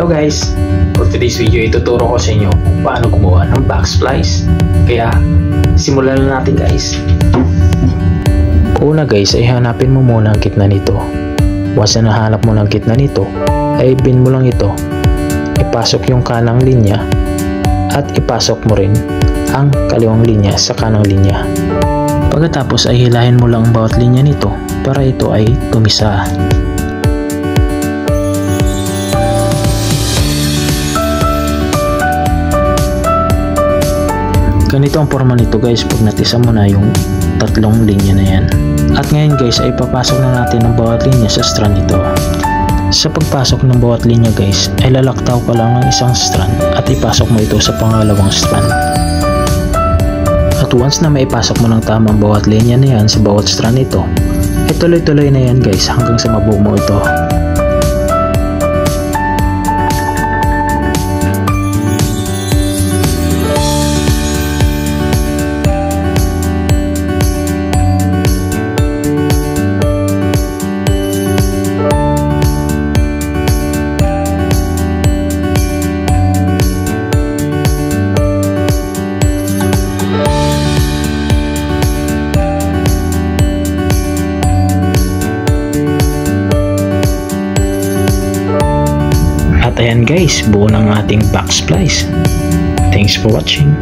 Hello guys! For today's video, ituturo ko sa inyo kung paano gumawa ng back splice. Kaya, simulan na natin guys. Una guys, ay hanapin mo muna ang gitna nito. Once na nahanap mo ng gitna nito, ay bin mo lang ito. Ipasok yung kanang linya at ipasok mo rin ang kaliwang linya sa kanang linya. Pagkatapos ay hilahin mo lang ang bawat linya nito para ito ay tumisa. Ganito ang forma nito guys pag natisa mo na yung tatlong linya na yan. At ngayon guys ay papasok na natin ang bawat linya sa strand nito. Sa pagpasok ng bawat linya guys ay lalaktaw ka lang ng isang strand at ipasok mo ito sa pangalawang strand. At once na maipasok mo ng tama ang bawat linya na yan sa bawat strand nito, ay tuloy-tuloy na yan guys hanggang sa mabuo mo ito. At ayan guys, buo ng ating back splice. Thanks for watching.